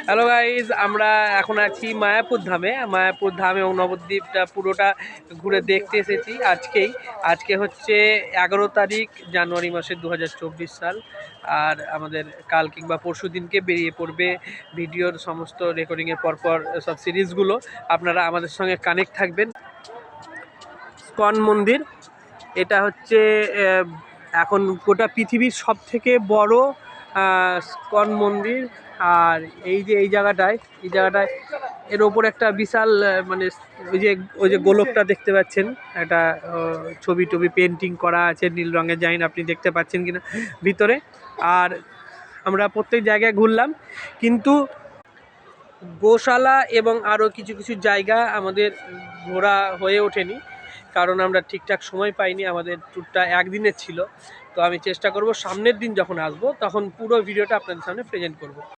Hello guys, আমরা এখন আছি মায়াপুর ধামে এবং নবদ্বীপটা পুরোটা ঘুরে দেখতে এসেছি আজকে হচ্ছে 11 তারিখ জানুয়ারি মাসের 2024 সাল। আর আমাদের কাল কিংবা পরশু দিনকে বেরিয়ে পড়বে ভিডিওর সমস্ত রেকর্ডিংয়ের পরপর সব সিরিজগুলো। আপনারা আমাদের সঙ্গে কানেক্ট থাকবেন। ইসকন মন্দির, এটা হচ্ছে এখন গোটা পৃথিবীর সবথেকে বড় ইসকন মন্দির। আর এই জায়গাটায় এর ওপর একটা বিশাল মানে ওই যে গোলকটা দেখতে পাচ্ছেন, একটা ছবি পেন্টিং করা আছে নীল রঙের, জানি না আপনি দেখতে পাচ্ছেন কিনা ভিতরে। আর আমরা প্রত্যেক জায়গায় ঘুরলাম, কিন্তু গোশালা এবং আরও কিছু জায়গা আমাদের ঘোরা হয়ে ওঠেনি, কারণ আমরা ঠিকঠাক সময় পাইনি। আমাদের ট্যুরটা একদিনের ছিল, তো আমি চেষ্টা করব সামনের দিন যখন আসবো তখন পুরো ভিডিওটা আপনাদের সামনে প্রেজেন্ট করব।